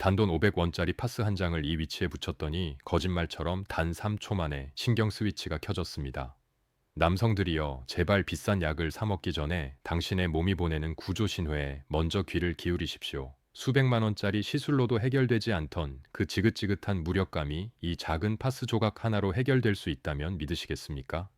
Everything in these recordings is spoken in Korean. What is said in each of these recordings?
단돈 500원짜리 파스 한 장을 이 위치에 붙였더니 거짓말처럼 단 3초 만에 신경 스위치가 켜졌습니다. 남성들이여, 제발 비싼 약을 사 먹기 전에 당신의 몸이 보내는 구조 신호에 먼저 귀를 기울이십시오. 수백만 원짜리 시술로도 해결되지 않던 그 지긋지긋한 무력감이 이 작은 파스 조각 하나로 해결될 수 있다면 믿으시겠습니까?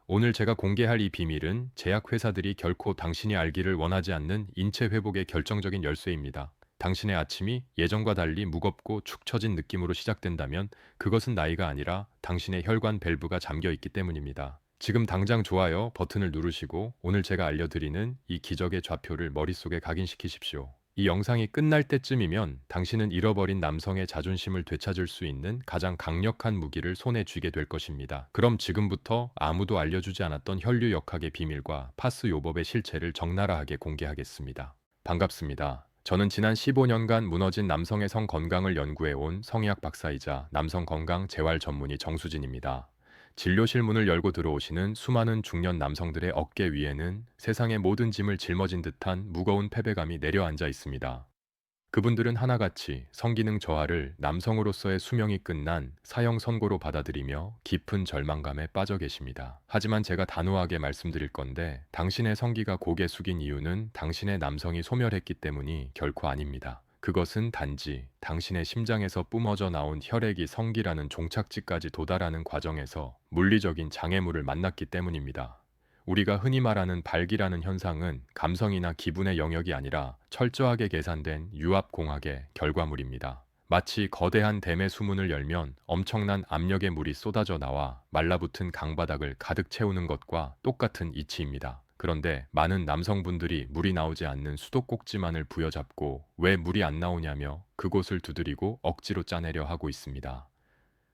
오늘 제가 공개할 이 비밀은 제약회사들이 결코 당신이 알기를 원하지 않는 인체 회복의 결정적인 열쇠입니다. 당신의 아침이 예전과 달리 무겁고 축 처진 느낌으로 시작된다면 그것은 나이가 아니라 당신의 혈관 밸브가 잠겨 있기 때문입니다. 지금 당장 좋아요 버튼을 누르시고 오늘 제가 알려드리는 이 기적의 좌표를 머릿속에 각인시키십시오. 이 영상이 끝날 때쯤이면 당신은 잃어버린 남성의 자존심을 되찾을 수 있는 가장 강력한 무기를 손에 쥐게 될 것입니다. 그럼 지금부터 아무도 알려주지 않았던 혈류역학의 비밀과 파스 요법의 실체를 적나라하게 공개하겠습니다. 반갑습니다. 저는 지난 15년간 무너진 남성의 성 건강을 연구해온 성의학 박사이자 남성 건강 재활 전문의 정수진입니다. 진료실 문을 열고 들어오시는 수많은 중년 남성들의 어깨 위에는 세상의 모든 짐을 짊어진 듯한 무거운 패배감이 내려앉아 있습니다. 그분들은 하나같이 성기능 저하를 남성으로서의 수명이 끝난 사형 선고로 받아들이며 깊은 절망감에 빠져 계십니다. 하지만 제가 단호하게 말씀드릴 건데, 당신의 성기가 고개 숙인 이유는 당신의 남성이 소멸했기 때문이 결코 아닙니다. 그것은 단지 당신의 심장에서 뿜어져 나온 혈액이 성기라는 종착지까지 도달하는 과정에서 물리적인 장애물을 만났기 때문입니다. 우리가 흔히 말하는 발기라는 현상은 감성이나 기분의 영역이 아니라 철저하게 계산된 유압공학의 결과물입니다. 마치 거대한 댐의 수문을 열면 엄청난 압력의 물이 쏟아져 나와 말라붙은 강바닥을 가득 채우는 것과 똑같은 이치입니다. 그런데 많은 남성분들이 물이 나오지 않는 수도꼭지만을 부여잡고 왜 물이 안 나오냐며 그곳을 두드리고 억지로 짜내려 하고 있습니다.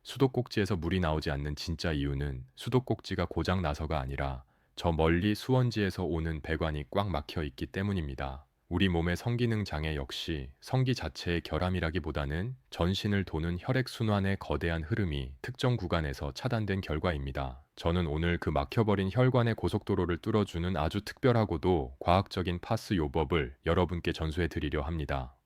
수도꼭지에서 물이 나오지 않는 진짜 이유는 수도꼭지가 고장 나서가 아니라 저 멀리 수원지에서 오는 배관이 꽉 막혀 있기 때문입니다. 우리 몸의 성기능 장애 역시 성기 자체의 결함이라기보다는 전신을 도는 혈액순환의 거대한 흐름이 특정 구간에서 차단된 결과입니다. 저는 오늘 그 막혀버린 혈관의 고속도로를 뚫어주는 아주 특별하고도 과학적인 파스 요법을 여러분께 전수해 드리려 합니다.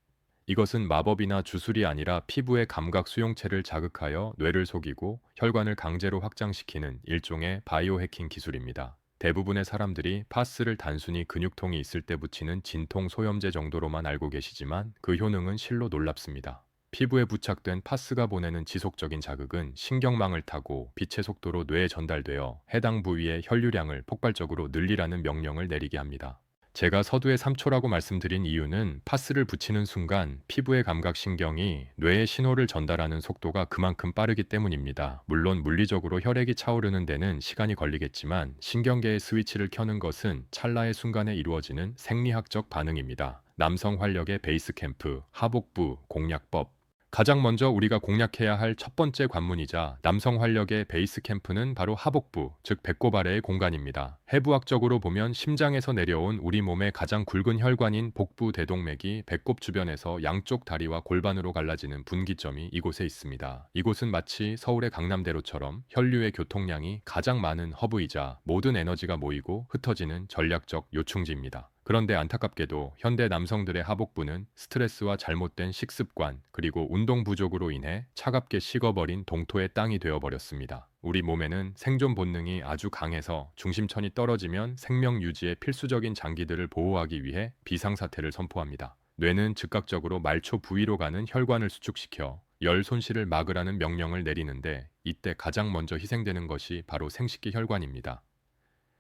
이것은 마법이나 주술이 아니라 피부의 감각 수용체를 자극하여 뇌를 속이고 혈관을 강제로 확장시키는 일종의 바이오 해킹 기술입니다. 대부분의 사람들이 파스를 단순히 근육통이 있을 때 붙이는 진통 소염제 정도로만 알고 계시지만 그 효능은 실로 놀랍습니다. 피부에 부착된 파스가 보내는 지속적인 자극은 신경망을 타고 빛의 속도로 뇌에 전달되어 해당 부위의 혈류량을 폭발적으로 늘리라는 명령을 내리게 합니다. 제가 서두에 3초라고 말씀드린 이유는 파스를 붙이는 순간 피부의 감각신경이 뇌에 신호를 전달하는 속도가 그만큼 빠르기 때문입니다. 물론 물리적으로 혈액이 차오르는 데는 시간이 걸리겠지만 신경계의 스위치를 켜는 것은 찰나의 순간에 이루어지는 생리학적 반응입니다. 남성 활력의 베이스 캠프, 하복부, 공략법. 가장 먼저 우리가 공략해야 할 첫 번째 관문이자 남성 활력의 베이스 캠프는 바로 하복부, 즉 배꼽 아래의 공간입니다. 해부학적으로 보면 심장에서 내려온 우리 몸의 가장 굵은 혈관인 복부 대동맥이 배꼽 주변에서 양쪽 다리와 골반으로 갈라지는 분기점이 이곳에 있습니다. 이곳은 마치 서울의 강남대로처럼 혈류의 교통량이 가장 많은 허브이자 모든 에너지가 모이고 흩어지는 전략적 요충지입니다. 그런데 안타깝게도 현대 남성들의 하복부는 스트레스와 잘못된 식습관 그리고 운동 부족으로 인해 차갑게 식어버린 동토의 땅이 되어버렸습니다. 우리 몸에는 생존 본능이 아주 강해서 중심천이 떨어지면 생명 유지에 필수적인 장기들을 보호하기 위해 비상사태를 선포합니다. 뇌는 즉각적으로 말초 부위로 가는 혈관을 수축시켜 열 손실을 막으라는 명령을 내리는데, 이때 가장 먼저 희생되는 것이 바로 생식기 혈관입니다.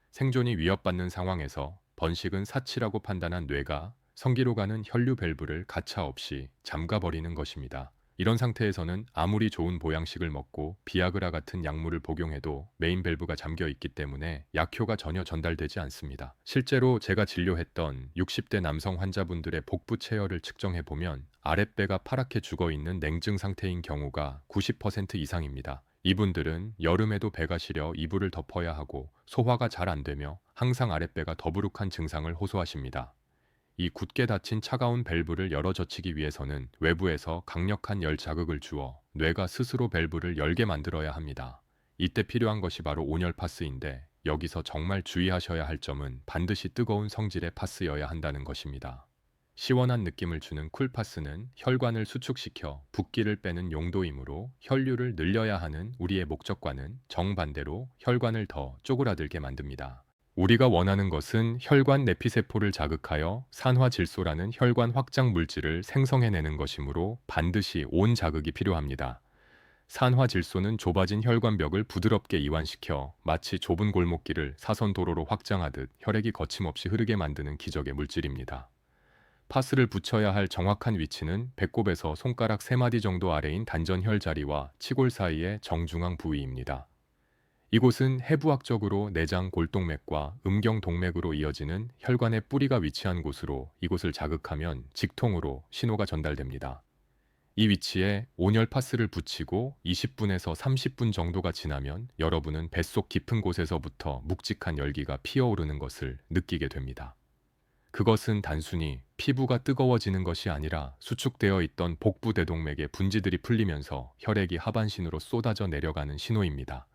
생존이 위협받는 상황에서 번식은 사치라고 판단한 뇌가 성기로 가는 혈류 밸브를 가차없이 잠가버리는 것입니다. 이런 상태에서는 아무리 좋은 보양식을 먹고 비아그라 같은 약물을 복용해도 메인 밸브가 잠겨 있기 때문에 약효가 전혀 전달되지 않습니다. 실제로 제가 진료했던 60대 남성 환자분들의 복부 체열을 측정해보면 아랫배가 파랗게 죽어있는 냉증 상태인 경우가 90% 이상입니다. 이분들은 여름에도 배가 시려 이불을 덮어야 하고 소화가 잘 안 되며 항상 아랫배가 더부룩한 증상을 호소하십니다. 이 굳게 닫힌 차가운 밸브를 열어 젖히기 위해서는 외부에서 강력한 열 자극을 주어 뇌가 스스로 밸브를 열게 만들어야 합니다. 이때 필요한 것이 바로 온열 파스인데, 여기서 정말 주의하셔야 할 점은 반드시 뜨거운 성질의 파스여야 한다는 것입니다. 시원한 느낌을 주는 쿨파스는 혈관을 수축시켜 붓기를 빼는 용도이므로 혈류를 늘려야 하는 우리의 목적과는 정반대로 혈관을 더 쪼그라들게 만듭니다. 우리가 원하는 것은 혈관 내피세포를 자극하여 산화질소라는 혈관 확장 물질을 생성해내는 것이므로 반드시 온 자극이 필요합니다. 산화질소는 좁아진 혈관벽을 부드럽게 이완시켜 마치 좁은 골목길을 사선도로로 확장하듯 혈액이 거침없이 흐르게 만드는 기적의 물질입니다. 파스를 붙여야 할 정확한 위치는 배꼽에서 손가락 3마디 정도 아래인 단전혈 자리와 치골 사이의 정중앙 부위입니다. 이곳은 해부학적으로 내장 골동맥과 음경동맥으로 이어지는 혈관의 뿌리가 위치한 곳으로 이곳을 자극하면 직통으로 신호가 전달됩니다. 이 위치에 온열 파스를 붙이고 20분에서 30분 정도가 지나면 여러분은 뱃속 깊은 곳에서부터 묵직한 열기가 피어오르는 것을 느끼게 됩니다. 그것은 단순히 피부가 뜨거워지는 것이 아니라 수축되어 있던 복부 대동맥의 분지들이 풀리면서 혈액이 하반신으로 쏟아져 내려가는 신호입니다.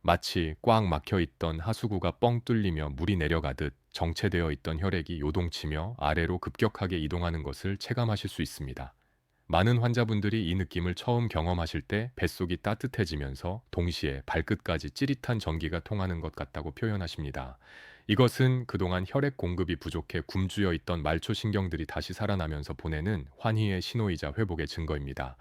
마치 꽉 막혀 있던 하수구가 뻥 뚫리며 물이 내려가듯 정체되어 있던 혈액이 요동치며 아래로 급격하게 이동하는 것을 체감하실 수 있습니다. 많은 환자분들이 이 느낌을 처음 경험하실 때 뱃속이 따뜻해지면서 동시에 발끝까지 찌릿한 전기가 통하는 것 같다고 표현하십니다. 이것은 그동안 혈액 공급이 부족해 굶주려 있던 말초신경들이 다시 살아나면서 보내는 환희의 신호이자 회복의 증거입니다.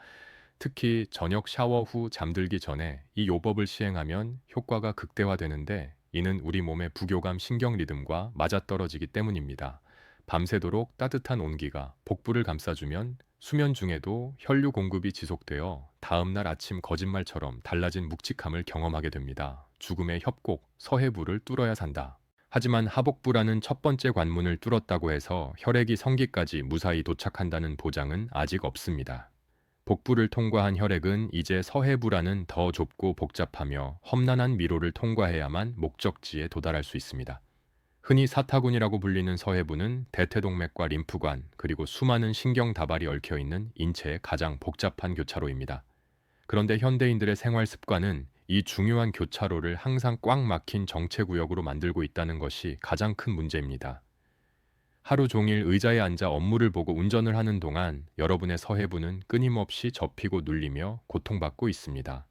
특히 저녁 샤워 후 잠들기 전에 이 요법을 시행하면 효과가 극대화되는데, 이는 우리 몸의 부교감 신경 리듬과 맞아떨어지기 때문입니다. 밤새도록 따뜻한 온기가 복부를 감싸주면 수면 중에도 혈류 공급이 지속되어 다음날 아침 거짓말처럼 달라진 묵직함을 경험하게 됩니다. 죽음의 협곡, 서해부를 뚫어야 산다. 하지만 하복부라는 첫 번째 관문을 뚫었다고 해서 혈액이 성기까지 무사히 도착한다는 보장은 아직 없습니다. 복부를 통과한 혈액은 이제 서해부라는 더 좁고 복잡하며 험난한 미로를 통과해야만 목적지에 도달할 수 있습니다. 흔히 사타구니라고 불리는 서해부는 대퇴동맥과 림프관, 그리고 수많은 신경 다발이 얽혀 있는 인체의 가장 복잡한 교차로입니다. 그런데 현대인들의 생활 습관은 이 중요한 교차로를 항상 꽉 막힌 정체구역으로 만들고 있다는 것이 가장 큰 문제입니다. 하루 종일 의자에 앉아 업무를 보고 운전을 하는 동안 여러분의 서해부는 끊임없이 접히고 눌리며 고통받고 있습니다.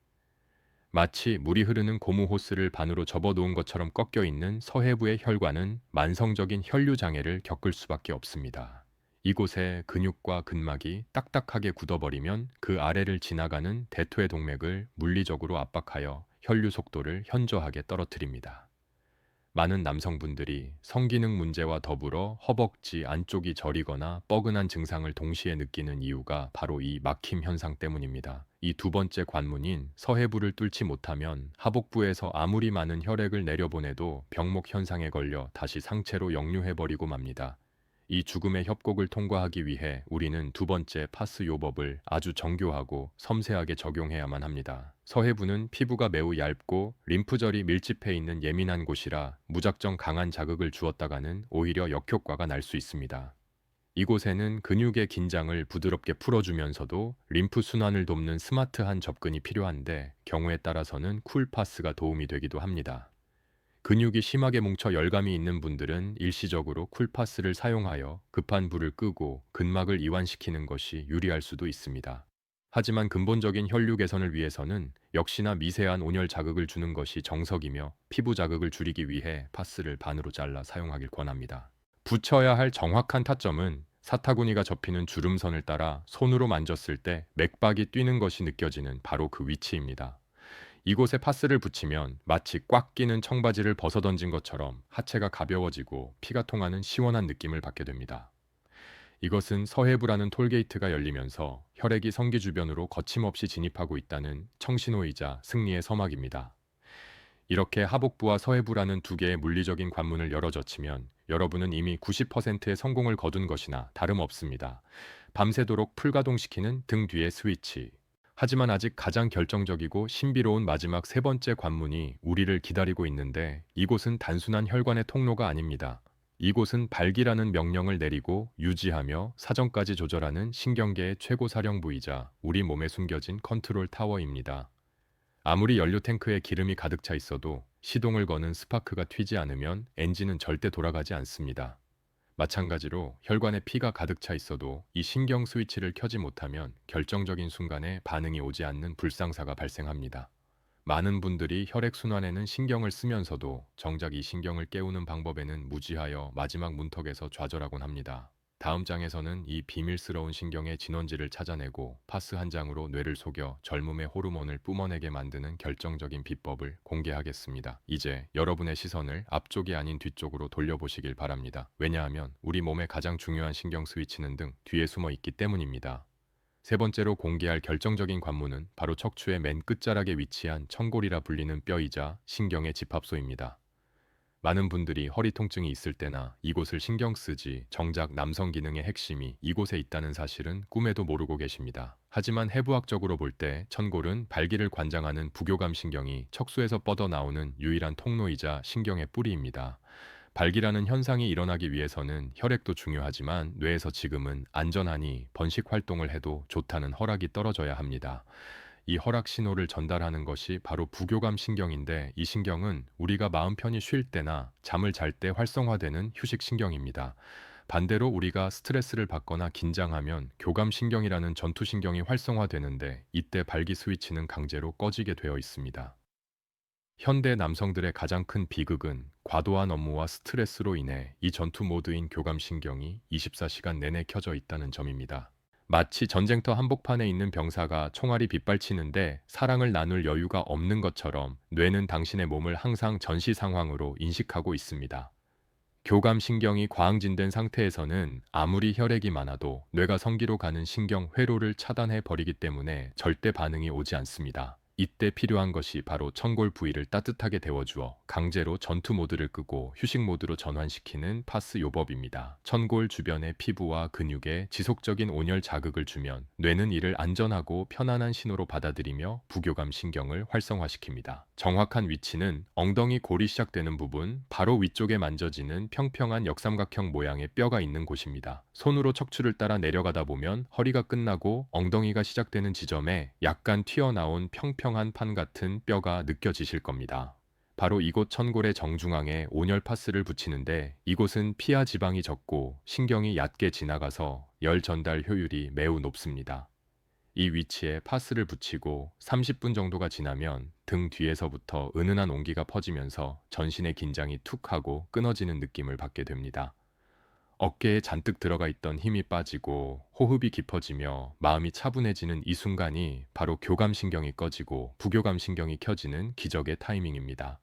마치 물이 흐르는 고무 호스를 반으로 접어놓은 것처럼 꺾여 있는 서해부의 혈관은 만성적인 혈류 장애를 겪을 수밖에 없습니다. 이곳에 근육과 근막이 딱딱하게 굳어버리면 그 아래를 지나가는 대퇴 동맥을 물리적으로 압박하여 혈류 속도를 현저하게 떨어뜨립니다. 많은 남성분들이 성기능 문제와 더불어 허벅지 안쪽이 저리거나 뻐근한 증상을 동시에 느끼는 이유가 바로 이 막힘 현상 때문입니다. 이 두 번째 관문인 서해부를 뚫지 못하면 하복부에서 아무리 많은 혈액을 내려보내도 병목 현상에 걸려 다시 상체로 역류해버리고 맙니다. 이 죽음의 협곡을 통과하기 위해 우리는 두 번째 파스 요법을 아주 정교하고 섬세하게 적용해야만 합니다. 서해부는 피부가 매우 얇고 림프절이 밀집해 있는 예민한 곳이라 무작정 강한 자극을 주었다가는 오히려 역효과가 날 수 있습니다. 이곳에는 근육의 긴장을 부드럽게 풀어주면서도 림프 순환을 돕는 스마트한 접근이 필요한데, 경우에 따라서는 쿨파스가 도움이 되기도 합니다. 근육이 심하게 뭉쳐 열감이 있는 분들은 일시적으로 쿨파스를 사용하여 급한 불을 끄고 근막을 이완시키는 것이 유리할 수도 있습니다. 하지만 근본적인 혈류 개선을 위해서는 역시나 미세한 온열 자극을 주는 것이 정석이며, 피부 자극을 줄이기 위해 파스를 반으로 잘라 사용하길 권합니다. 붙여야 할 정확한 타점은 사타구니가 접히는 주름선을 따라 손으로 만졌을 때 맥박이 뛰는 것이 느껴지는 바로 그 위치입니다. 이곳에 파스를 붙이면 마치 꽉 끼는 청바지를 벗어던진 것처럼 하체가 가벼워지고 피가 통하는 시원한 느낌을 받게 됩니다. 이것은 서해부라는 톨게이트가 열리면서 혈액이 성기 주변으로 거침없이 진입하고 있다는 청신호이자 승리의 서막입니다. 이렇게 하복부와 서해부라는 두 개의 물리적인 관문을 열어젖히면 여러분은 이미 90%의 성공을 거둔 것이나 다름없습니다. 밤새도록 풀가동시키는 등 뒤의 스위치. 하지만 아직 가장 결정적이고 신비로운 마지막 세 번째 관문이 우리를 기다리고 있는데, 이곳은 단순한 혈관의 통로가 아닙니다. 이곳은 발기라는 명령을 내리고 유지하며 사정까지 조절하는 신경계의 최고 사령부이자 우리 몸에 숨겨진 컨트롤 타워입니다. 아무리 연료 탱크에 기름이 가득 차 있어도 시동을 거는 스파크가 튀지 않으면 엔진은 절대 돌아가지 않습니다. 마찬가지로 혈관에 피가 가득 차 있어도 이 신경 스위치를 켜지 못하면 결정적인 순간에 반응이 오지 않는 불상사가 발생합니다. 많은 분들이 혈액순환에는 신경을 쓰면서도 정작 이 신경을 깨우는 방법에는 무지하여 마지막 문턱에서 좌절하곤 합니다. 다음 장에서는 이 비밀스러운 신경의 진원지를 찾아내고 파스 한 장으로 뇌를 속여 젊음의 호르몬을 뿜어내게 만드는 결정적인 비법을 공개하겠습니다. 이제 여러분의 시선을 앞쪽이 아닌 뒤쪽으로 돌려보시길 바랍니다. 왜냐하면 우리 몸의 가장 중요한 신경 스위치는 등 뒤에 숨어 있기 때문입니다. 세 번째로 공개할 결정적인 관문은 바로 척추의 맨 끝자락에 위치한 천골이라 불리는 뼈이자 신경의 집합소입니다. 많은 분들이 허리 통증이 있을 때나 이곳을 신경 쓰지 정작 남성 기능의 핵심이 이곳에 있다는 사실은 꿈에도 모르고 계십니다. 하지만 해부학적으로 볼 때 천골은 발기를 관장하는 부교감 신경이 척수에서 뻗어나오는 유일한 통로이자 신경의 뿌리입니다. 발기라는 현상이 일어나기 위해서는 혈액도 중요하지만 뇌에서 지금은 안전하니 번식 활동을 해도 좋다는 허락이 떨어져야 합니다. 이 허락 신호를 전달하는 것이 바로 부교감 신경인데 이 신경은 우리가 마음 편히 쉴 때나 잠을 잘 때 활성화되는 휴식 신경입니다. 반대로 우리가 스트레스를 받거나 긴장하면 교감 신경이라는 전투 신경이 활성화되는데 이때 발기 스위치는 강제로 꺼지게 되어 있습니다. 현대 남성들의 가장 큰 비극은 과도한 업무와 스트레스로 인해 이 전투 모드인 교감신경이 24시간 내내 켜져 있다는 점입니다. 마치 전쟁터 한복판에 있는 병사가 총알이 빗발치는데 사랑을 나눌 여유가 없는 것처럼 뇌는 당신의 몸을 항상 전시 상황으로 인식하고 있습니다. 교감신경이 과항진된 상태에서는 아무리 혈액이 많아도 뇌가 성기로 가는 신경 회로를 차단해 버리기 때문에 절대 반응이 오지 않습니다. 이때 필요한 것이 바로 천골 부위를 따뜻하게 데워주어 강제로 전투 모드를 끄고 휴식 모드로 전환시키는 파스 요법입니다. 천골 주변의 피부와 근육에 지속적인 온열 자극을 주면 뇌는 이를 안전하고 편안한 신호로 받아들이며 부교감 신경을 활성화시킵니다. 정확한 위치는 엉덩이 골이 시작되는 부분 바로 위쪽에 만져지는 평평한 역삼각형 모양의 뼈가 있는 곳입니다. 손으로 척추를 따라 내려가다 보면 허리가 끝나고 엉덩이가 시작되는 지점에 약간 튀어나온 평평한 판 같은 뼈가 느껴지실 겁니다. 바로 이곳 천골의 정중앙에 온열 파스를 붙이는데 이곳은 피하 지방이 적고 신경이 얕게 지나가서 열 전달 효율이 매우 높습니다. 이 위치에 파스를 붙이고 30분 정도가 지나면 등 뒤에서부터 은은한 온기가 퍼지면서 전신의 긴장이 툭 하고 끊어지는 느낌을 받게 됩니다. 어깨에 잔뜩 들어가 있던 힘이 빠지고 호흡이 깊어지며 마음이 차분해지는 이 순간이 바로 교감신경이 꺼지고 부교감신경이 켜지는 기적의 타이밍입니다.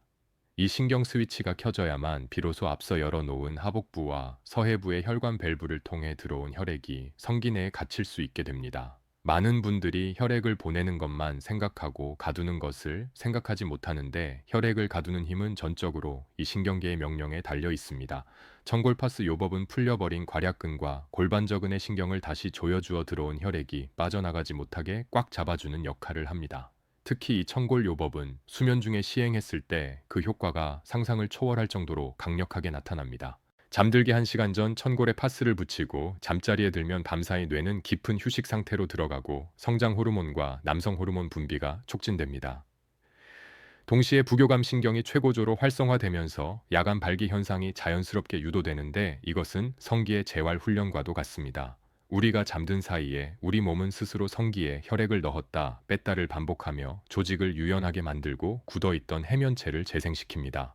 이 신경 스위치가 켜져야만 비로소 앞서 열어놓은 하복부와 서해부의 혈관 밸브를 통해 들어온 혈액이 성기 내에 갇힐 수 있게 됩니다. 많은 분들이 혈액을 보내는 것만 생각하고 가두는 것을 생각하지 못하는데 혈액을 가두는 힘은 전적으로 이 신경계의 명령에 달려 있습니다. 천골파스 요법은 풀려버린 괄약근과 골반저근의 신경을 다시 조여주어 들어온 혈액이 빠져나가지 못하게 꽉 잡아주는 역할을 합니다. 특히 이 천골 요법은 수면 중에 시행했을 때 그 효과가 상상을 초월할 정도로 강력하게 나타납니다. 잠들기 1시간 전 천골에 파스를 붙이고 잠자리에 들면 밤사이 뇌는 깊은 휴식 상태로 들어가고 성장 호르몬과 남성 호르몬 분비가 촉진됩니다. 동시에 부교감 신경이 최고조로 활성화되면서 야간 발기 현상이 자연스럽게 유도되는데 이것은 성기의 재활 훈련과도 같습니다. 우리가 잠든 사이에 우리 몸은 스스로 성기에 혈액을 넣었다 뺐다를 반복하며 조직을 유연하게 만들고 굳어있던 해면체를 재생시킵니다.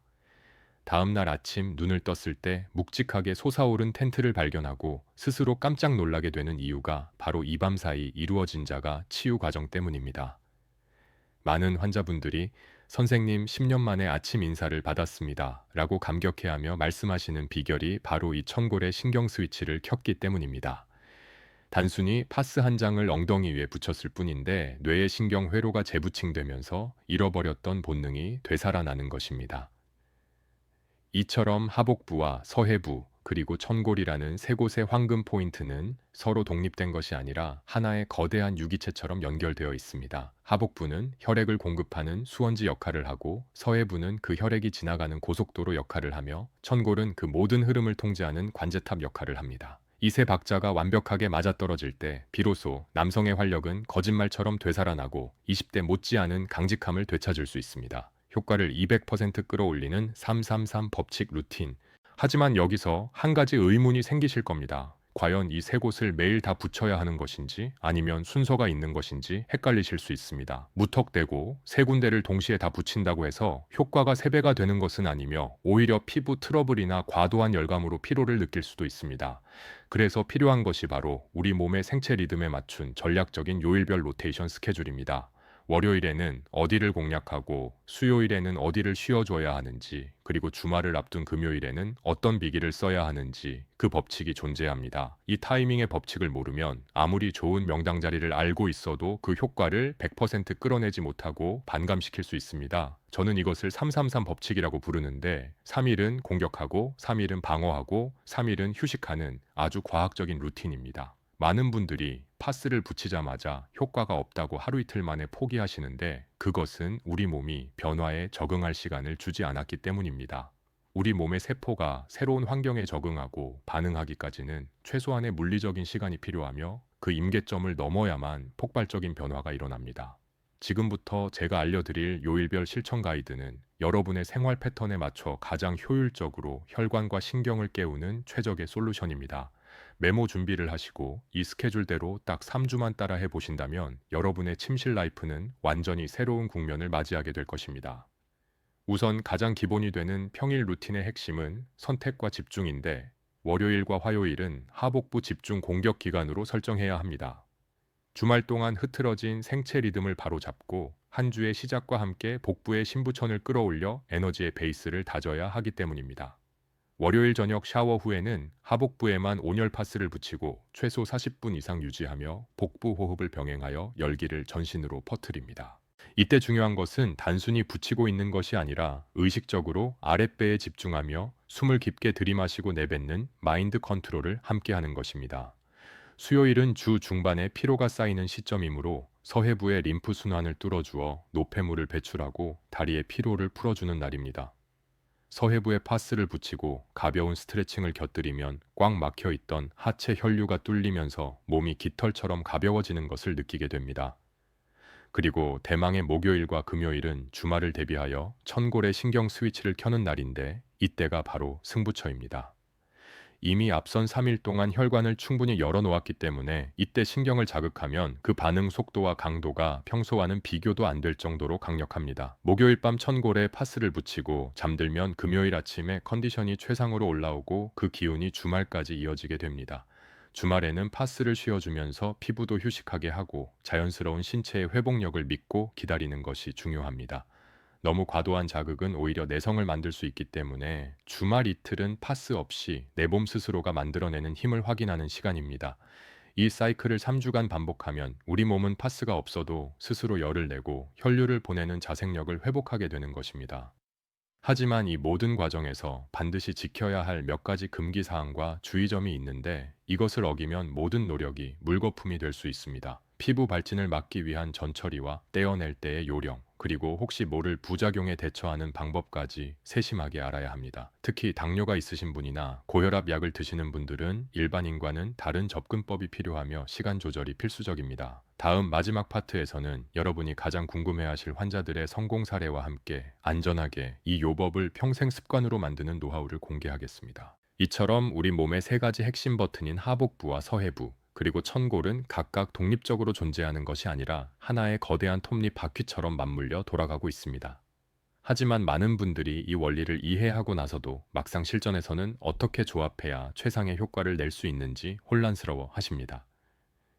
다음 날 아침 눈을 떴을 때 묵직하게 솟아오른 텐트를 발견하고 스스로 깜짝 놀라게 되는 이유가 바로 이 밤 사이 이루어진 자가 치유 과정 때문입니다. 많은 환자분들이 선생님 10년 만에 아침 인사를 받았습니다 라고 감격해하며 말씀하시는 비결이 바로 이 천골의 신경 스위치를 켰기 때문입니다. 단순히 파스 한 장을 엉덩이 위에 붙였을 뿐인데 뇌의 신경 회로가 재부칭되면서 잃어버렸던 본능이 되살아나는 것입니다. 이처럼 하복부와 서해부 그리고 천골이라는 세 곳의 황금 포인트는 서로 독립된 것이 아니라 하나의 거대한 유기체처럼 연결되어 있습니다. 하복부는 혈액을 공급하는 수원지 역할을 하고 서해부는 그 혈액이 지나가는 고속도로 역할을 하며 천골은 그 모든 흐름을 통제하는 관제탑 역할을 합니다. 이 세 박자가 완벽하게 맞아떨어질 때 비로소 남성의 활력은 거짓말처럼 되살아나고 20대 못지않은 강직함을 되찾을 수 있습니다. 효과를 200% 끌어올리는 333 법칙 루틴. 하지만 여기서 한 가지 의문이 생기실 겁니다. 과연 이 세 곳을 매일 다 붙여야 하는 것인지 아니면 순서가 있는 것인지 헷갈리실 수 있습니다. 무턱대고 세 군데를 동시에 다 붙인다고 해서 효과가 3배가 되는 것은 아니며 오히려 피부 트러블이나 과도한 열감으로 피로를 느낄 수도 있습니다. 그래서 필요한 것이 바로 우리 몸의 생체 리듬에 맞춘 전략적인 요일별 로테이션 스케줄입니다. 월요일에는 어디를 공략하고 수요일에는 어디를 쉬어줘야 하는지, 그리고 주말을 앞둔 금요일에는 어떤 비기를 써야 하는지 그 법칙이 존재합니다. 이 타이밍의 법칙을 모르면 아무리 좋은 명당 자리를 알고 있어도 그 효과를 100% 끌어내지 못하고 반감시킬 수 있습니다. 저는 이것을 333 법칙이라고 부르는데 3일은 공격하고 3일은 방어하고 3일은 휴식하는 아주 과학적인 루틴입니다. 많은 분들이 파스를 붙이자마자 효과가 없다고 하루 이틀 만에 포기하시는데 그것은 우리 몸이 변화에 적응할 시간을 주지 않았기 때문입니다. 우리 몸의 세포가 새로운 환경에 적응하고 반응하기까지는 최소한의 물리적인 시간이 필요하며 그 임계점을 넘어야만 폭발적인 변화가 일어납니다. 지금부터 제가 알려드릴 요일별 실천 가이드는 여러분의 생활 패턴에 맞춰 가장 효율적으로 혈관과 신경을 깨우는 최적의 솔루션입니다. 메모 준비를 하시고 이 스케줄대로 딱 3주만 따라 해보신다면 여러분의 침실 라이프는 완전히 새로운 국면을 맞이하게 될 것입니다. 우선 가장 기본이 되는 평일 루틴의 핵심은 선택과 집중인데 월요일과 화요일은 하복부 집중 공격 기간으로 설정해야 합니다. 주말 동안 흐트러진 생체 리듬을 바로잡고 한 주의 시작과 함께 복부의 신부천을 끌어올려 에너지의 베이스를 다져야 하기 때문입니다. 월요일 저녁 샤워 후에는 하복부에만 온열 파스를 붙이고 최소 40분 이상 유지하며 복부 호흡을 병행하여 열기를 전신으로 퍼뜨립니다. 이때 중요한 것은 단순히 붙이고 있는 것이 아니라 의식적으로 아랫배에 집중하며 숨을 깊게 들이마시고 내뱉는 마인드 컨트롤을 함께 하는 것입니다. 수요일은 주 중반에 피로가 쌓이는 시점이므로 서해부의 림프 순환을 뚫어주어 노폐물을 배출하고 다리의 피로를 풀어주는 날입니다. 서해부에 파스를 붙이고 가벼운 스트레칭을 곁들이면 꽉 막혀 있던 하체 혈류가 뚫리면서 몸이 깃털처럼 가벼워지는 것을 느끼게 됩니다. 그리고 대망의 목요일과 금요일은 주말을 대비하여 천골의 신경 스위치를 켜는 날인데 이때가 바로 승부처입니다. 이미 앞선 3일 동안 혈관을 충분히 열어놓았기 때문에 이때 신경을 자극하면 그 반응 속도와 강도가 평소와는 비교도 안 될 정도로 강력합니다. 목요일 밤 천골에 파스를 붙이고 잠들면 금요일 아침에 컨디션이 최상으로 올라오고 그 기운이 주말까지 이어지게 됩니다. 주말에는 파스를 쉬어주면서 피부도 휴식하게 하고 자연스러운 신체의 회복력을 믿고 기다리는 것이 중요합니다. 너무 과도한 자극은 오히려 내성을 만들 수 있기 때문에 주말 이틀은 파스 없이 내 몸 스스로가 만들어내는 힘을 확인하는 시간입니다. 이 사이클을 3주간 반복하면 우리 몸은 파스가 없어도 스스로 열을 내고 혈류를 보내는 자생력을 회복하게 되는 것입니다. 하지만 이 모든 과정에서 반드시 지켜야 할 몇 가지 금기 사항과 주의점이 있는데 이것을 어기면 모든 노력이 물거품이 될 수 있습니다. 피부 발진을 막기 위한 전처리와 떼어낼 때의 요령, 그리고 혹시 모를 부작용에 대처하는 방법까지 세심하게 알아야 합니다. 특히 당뇨가 있으신 분이나 고혈압 약을 드시는 분들은 일반인과는 다른 접근법이 필요하며 시간 조절이 필수적입니다. 다음 마지막 파트에서는 여러분이 가장 궁금해하실 환자들의 성공 사례와 함께 안전하게 이 요법을 평생 습관으로 만드는 노하우를 공개하겠습니다. 이처럼 우리 몸의 3가지 핵심 버튼인 하복부와 서해부, 그리고 천골은 각각 독립적으로 존재하는 것이 아니라 하나의 거대한 톱니 바퀴처럼 맞물려 돌아가고 있습니다. 하지만 많은 분들이 이 원리를 이해하고 나서도 막상 실전에서는 어떻게 조합해야 최상의 효과를 낼 수 있는지 혼란스러워 하십니다.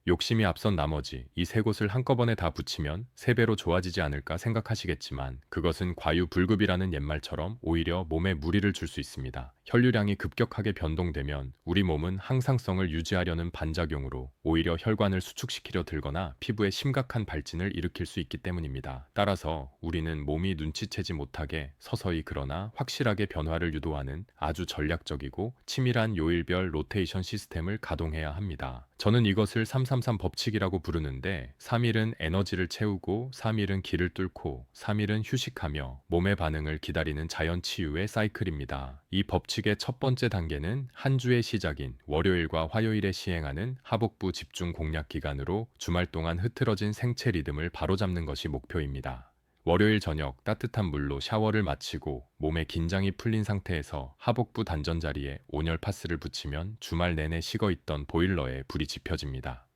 욕심이 앞선 나머지 이 3곳을 한꺼번에 다 붙이면 3배로 좋아지지 않을까 생각하시겠지만 그것은 과유불급이라는 옛말처럼 오히려 몸에 무리를 줄 수 있습니다. 혈류량이 급격하게 변동되면 우리 몸은 항상성을 유지하려는 반작용으로 오히려 혈관을 수축시키려 들거나 피부에 심각한 발진을 일으킬 수 있기 때문입니다. 따라서 우리는 몸이 눈치채지 못하게 서서히 그러나 확실하게 변화를 유도하는 아주 전략적이고 치밀한 요일별 로테이션 시스템을 가동해야 합니다. 저는 이것을 333 법칙이라고 부르는데 3일은 에너지를 채우고 3일은 기를 뚫고 3일은 휴식하며 몸의 반응을 기다리는 자연 치유의 사이클입니다. 이 법칙의 첫 번째 단계는 한 주의 시작인 월요일과 화요일에 시행하는 하복부 집중 공략 기간으로 주말 동안 흐트러진 생체 리듬을 바로잡는 것이 목표입니다. 월요일 저녁 따뜻한 물로 샤워를 마치고 몸에 긴장이 풀린 상태에서 하복부 단전자리에 온열 파스를 붙이면 주말 내내 식어있던 보일러에 불이 지펴집니다.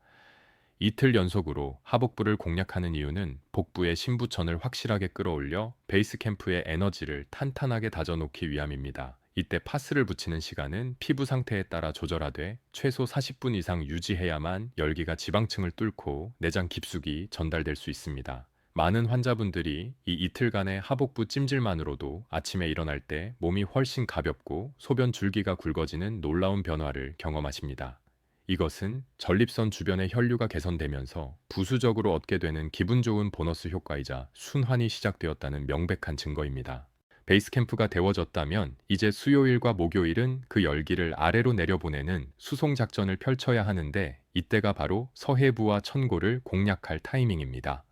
이틀 연속으로 하복부를 공략하는 이유는 복부의 신부천을 확실하게 끌어올려 베이스 캠프의 에너지를 탄탄하게 다져놓기 위함입니다. 이때 파스를 붙이는 시간은 피부 상태에 따라 조절하되 최소 40분 이상 유지해야만 열기가 지방층을 뚫고 내장 깊숙이 전달될 수 있습니다. 많은 환자분들이 이 이틀간의 하복부 찜질만으로도 아침에 일어날 때 몸이 훨씬 가볍고 소변 줄기가 굵어지는 놀라운 변화를 경험하십니다. 이것은 전립선 주변의 혈류가 개선되면서 부수적으로 얻게 되는 기분 좋은 보너스 효과이자 순환이 시작되었다는 명백한 증거입니다. 베이스 캠프가 데워졌다면 이제 수요일과 목요일은 그 열기를 아래로 내려보내는 수송 작전을 펼쳐야 하는데, 이때가 바로 서해부와 천골을 공략할 타이밍입니다.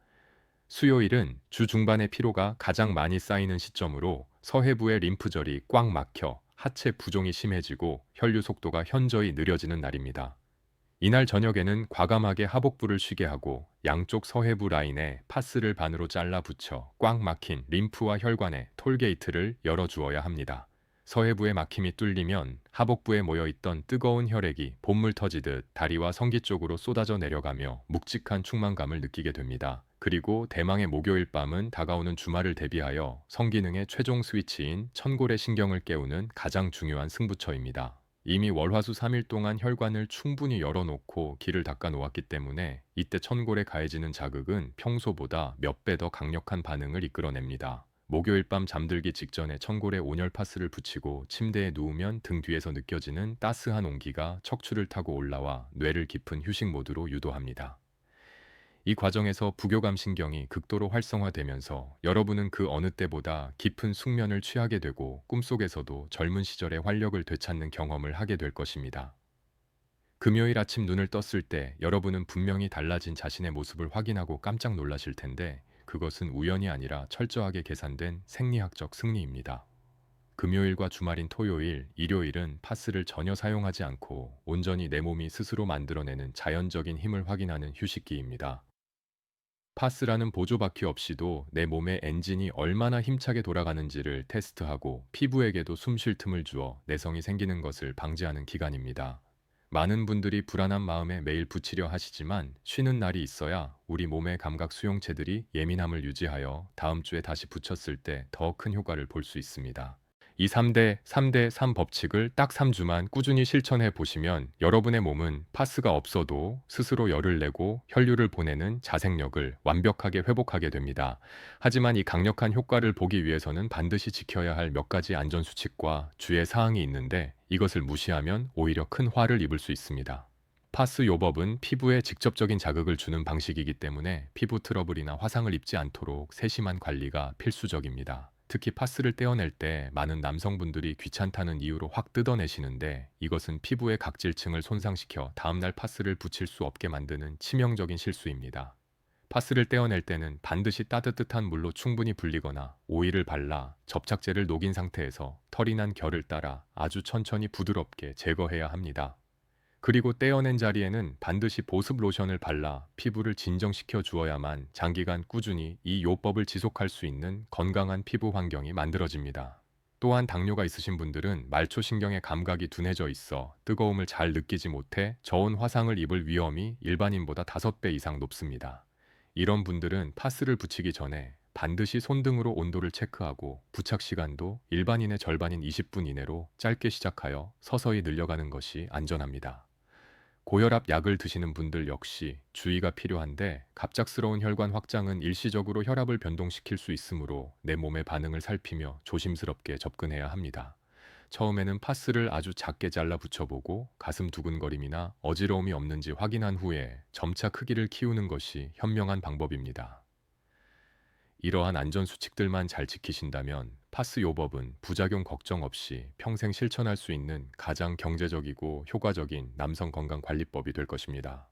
수요일은 주 중반의 피로가 가장 많이 쌓이는 시점으로 서해부의 림프절이 꽉 막혀 하체 부종이 심해지고 혈류 속도가 현저히 느려지는 날입니다. 이날 저녁에는 과감하게 하복부를 쉬게 하고 양쪽 서해부 라인에 파스를 반으로 잘라 붙여 꽉 막힌 림프와 혈관에 톨게이트를 열어주어야 합니다. 서해부의 막힘이 뚫리면 하복부에 모여있던 뜨거운 혈액이 본물 터지듯 다리와 성기 쪽으로 쏟아져 내려가며 묵직한 충만감을 느끼게 됩니다. 그리고 대망의 목요일 밤은 다가오는 주말을 대비하여 성기능의 최종 스위치인 천골의 신경을 깨우는 가장 중요한 승부처입니다. 이미 월화수 3일 동안 혈관을 충분히 열어놓고 기를 닦아 놓았기 때문에 이때 천골에 가해지는 자극은 평소보다 몇 배 더 강력한 반응을 이끌어냅니다. 목요일 밤 잠들기 직전에 천골에 온열 파스를 붙이고 침대에 누우면 등 뒤에서 느껴지는 따스한 온기가 척추를 타고 올라와 뇌를 깊은 휴식 모드로 유도합니다. 이 과정에서 부교감 신경이 극도로 활성화되면서 여러분은 그 어느 때보다 깊은 숙면을 취하게 되고 꿈속에서도 젊은 시절의 활력을 되찾는 경험을 하게 될 것입니다. 금요일 아침 눈을 떴을 때 여러분은 분명히 달라진 자신의 모습을 확인하고 깜짝 놀라실 텐데, 그것은 우연이 아니라 철저하게 계산된 생리학적 승리입니다. 금요일과 주말인 토요일, 일요일은 파스를 전혀 사용하지 않고 온전히 내 몸이 스스로 만들어내는 자연적인 힘을 확인하는 휴식기입니다. 파스라는 보조바퀴 없이도 내 몸의 엔진이 얼마나 힘차게 돌아가는지를 테스트하고 피부에게도 숨쉴 틈을 주어 내성이 생기는 것을 방지하는 기간입니다. 많은 분들이 불안한 마음에 매일 붙이려 하시지만 쉬는 날이 있어야 우리 몸의 감각 수용체들이 예민함을 유지하여 다음 주에 다시 붙였을 때 더 큰 효과를 볼 수 있습니다. 이 3대 3 법칙을 딱 3주만 꾸준히 실천해 보시면 여러분의 몸은 파스가 없어도 스스로 열을 내고 혈류를 보내는 자생력을 완벽하게 회복하게 됩니다. 하지만 이 강력한 효과를 보기 위해서는 반드시 지켜야 할 몇 가지 안전수칙과 주의 사항이 있는데, 이것을 무시하면 오히려 큰 화를 입을 수 있습니다. 파스 요법은 피부에 직접적인 자극을 주는 방식이기 때문에 피부 트러블이나 화상을 입지 않도록 세심한 관리가 필수적입니다. 특히 파스를 떼어낼 때 많은 남성분들이 귀찮다는 이유로 확 뜯어내시는데, 이것은 피부의 각질층을 손상시켜 다음날 파스를 붙일 수 없게 만드는 치명적인 실수입니다. 파스를 떼어낼 때는 반드시 따뜻한 물로 충분히 불리거나 오일을 발라 접착제를 녹인 상태에서 털이 난 결을 따라 아주 천천히 부드럽게 제거해야 합니다. 그리고 떼어낸 자리에는 반드시 보습 로션을 발라 피부를 진정시켜 주어야만 장기간 꾸준히 이 요법을 지속할 수 있는 건강한 피부 환경이 만들어집니다. 또한 당뇨가 있으신 분들은 말초신경의 감각이 둔해져 있어 뜨거움을 잘 느끼지 못해 저온 화상을 입을 위험이 일반인보다 5배 이상 높습니다. 이런 분들은 파스를 붙이기 전에 반드시 손등으로 온도를 체크하고 부착 시간도 일반인의 절반인 20분 이내로 짧게 시작하여 서서히 늘려가는 것이 안전합니다. 고혈압 약을 드시는 분들 역시 주의가 필요한데, 갑작스러운 혈관 확장은 일시적으로 혈압을 변동시킬 수 있으므로 내 몸의 반응을 살피며 조심스럽게 접근해야 합니다. 처음에는 파스를 아주 작게 잘라 붙여보고 가슴 두근거림이나 어지러움이 없는지 확인한 후에 점차 크기를 키우는 것이 현명한 방법입니다. 이러한 안전수칙들만 잘 지키신다면 파스 요법은 부작용 걱정 없이 평생 실천할 수 있는 가장 경제적이고 효과적인 남성 건강 관리법이 될 것입니다.